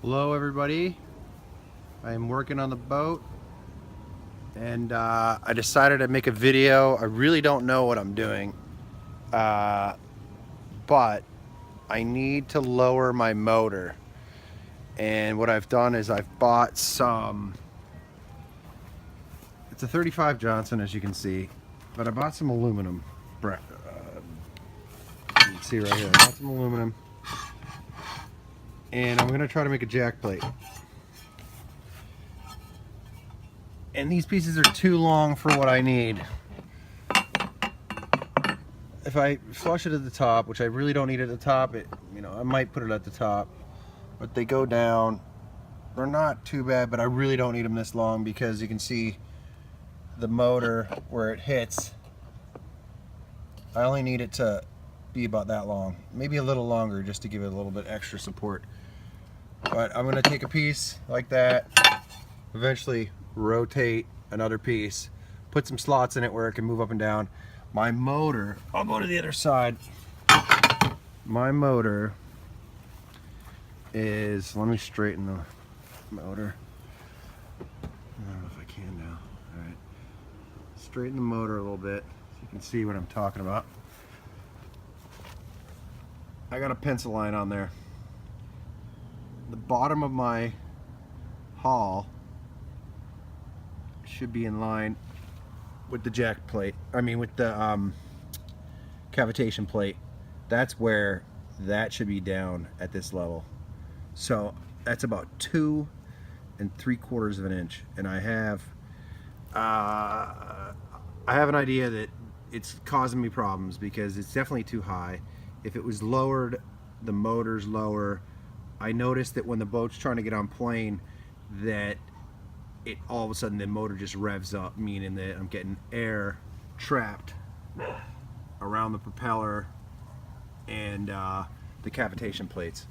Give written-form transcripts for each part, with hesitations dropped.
Hello everybody, I am working on the boat and I decided to make a video. I really don't know what I'm doing, but I need to lower my motor, and what I've done is I've bought some, it's a 35 Johnson as you can see, but I bought some aluminum. You can see right here, I bought some aluminum and I'm going to try to make a jack plate. And these pieces are too long for what I need. If I flush it at the top, which I really don't need at the top, I might put it at the top, but they go down. They're not too bad, but I really don't need them this long because you can see the motor where it hits. I only need it to be about that long, maybe a little longer just to give it a little bit extra support. But I'm gonna take a piece like that, eventually rotate another piece, put some slots in it where it can move up and down. My motor, I'll go to the other side. My motor is, let me straighten the motor. I don't know if I can now. All right, straighten the motor a little bit so you can see what I'm talking about. I got a pencil line on there. The bottom of my hull should be in line with the jack plate. I mean with the cavitation plate. That's where that should be down at this level. So that's about 2 3/4 of an inch, and I have an idea that it's causing me problems because it's definitely too high. If it was lowered, the motor's lower. I noticed that when the boat's trying to get on plane, that it all of a sudden the motor just revs up, meaning that I'm getting air trapped around the propeller and the cavitation plates.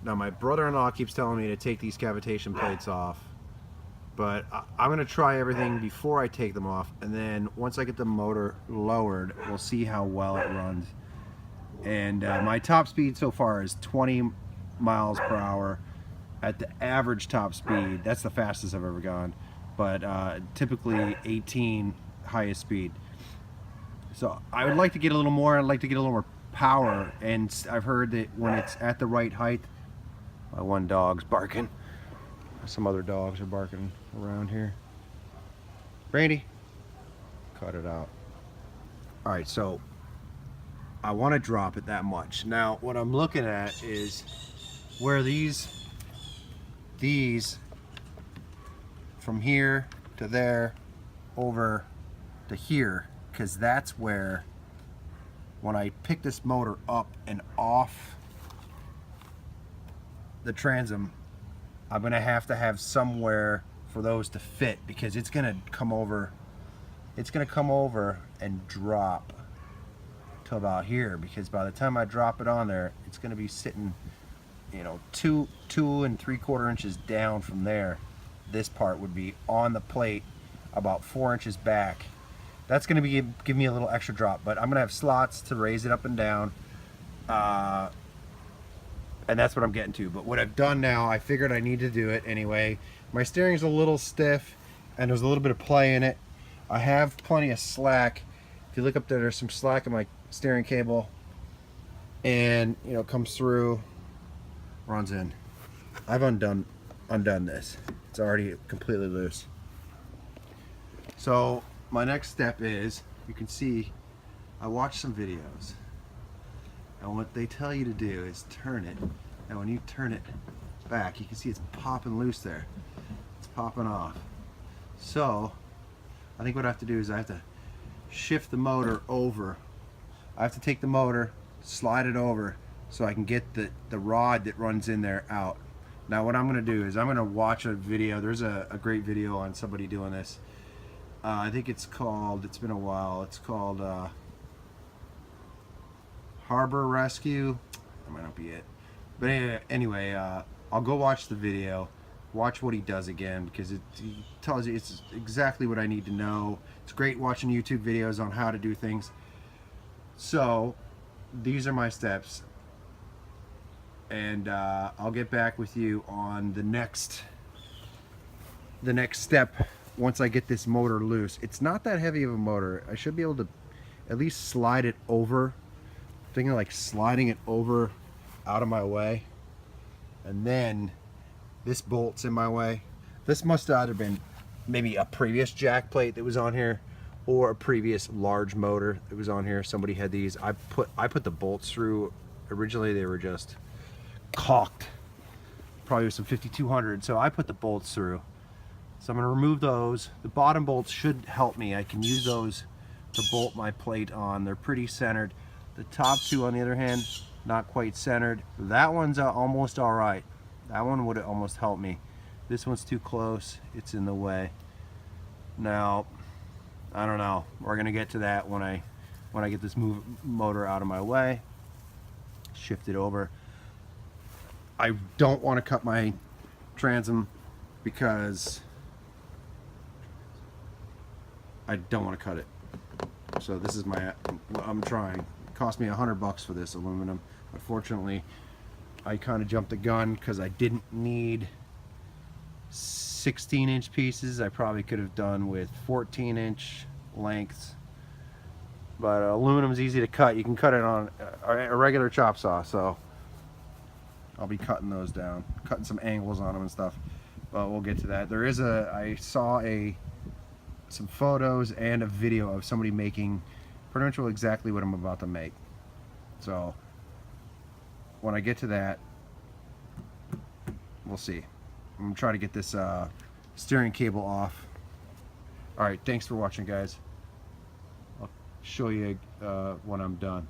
Now my brother-in-law keeps telling me to take these cavitation plates off, but I'm going to try everything before I take them off, and then once I get the motor lowered, we'll see how well it runs. And my top speed so far is 20 miles per hour at the average top speed. That's the fastest I've ever gone, but typically 18 highest speed. So I would like to get a little more. I'd like to get a little more power, and I've heard that when it's at the right height, my one dog's barking. Some other dogs are barking around here. Brandy, cut it out. All right, so I want to drop it that much. Now what I'm looking at is where these from here to there over to here, because that's where, when I pick this motor up and off the transom, I'm gonna have to have somewhere for those to fit, because it's gonna come over and drop to about here, because by the time I drop it on there, it's gonna be sitting, 2 3/4 inches down from there. This part would be on the plate about 4 inches back. That's gonna give me a little extra drop, but I'm gonna have slots to raise it up and down, and that's what I'm getting to. But what I've done now, I figured I need to do it anyway. My steering's a little stiff and there's a little bit of play in it. I have plenty of slack. If you look up there, there's some slack in my steering cable, and it comes through, runs in. I've undone this. It's already completely loose. So my next step is, you can see I watched some videos, and what they tell you to do is turn it, and when you turn it back, you can see it's popping loose there. It's popping off. So I think what I have to do is I have to shift the motor over. I have to take the motor, slide it over, so I can get the rod that runs in there out. Now what I'm going to do is I'm going to watch a video. There's a great video on somebody doing this. I think it's been a while, it's called Harbor Rescue. That might not be it. But anyway, I'll go watch the video, watch what he does again, because he tells you it's exactly what I need to know. It's great watching YouTube videos on how to do things. So these are my steps. and I'll get back with you on the next step once I get this motor loose. It's not that heavy of a motor. I should be able to at least slide it over. I'm thinking like sliding it over out of my way, and then this bolt's in my way. This must have either been maybe a previous jack plate that was on here or a previous large motor that was on here. Somebody had these. I put the bolts through. Originally they were just caulked, probably with some 5200, so I put the bolts through. So I'm going to remove those. The bottom bolts should help me. I can use those to bolt my plate on. They're pretty centered. The top two, on the other hand, not quite centered. That one's almost all right. That one would almost help me. This one's too close. It's in the way. Now, I don't know. We're going to get to that when I get this motor out of my way. Shift it over. I don't want to cut my transom because I don't want to cut it. So this is I'm trying. It cost me $100 for this aluminum. Unfortunately, I kind of jumped the gun because I didn't need 16-inch pieces. I probably could have done with 14-inch lengths. But aluminum's easy to cut. You can cut it on a regular chop saw, so I'll be cutting those down, cutting some angles on them and stuff. But we'll get to that. I saw some photos and a video of somebody making pretty much exactly what I'm about to make. So when I get to that, we'll see. I'm gonna try to get this steering cable off. All right, thanks for watching, guys. I'll show you when I'm done.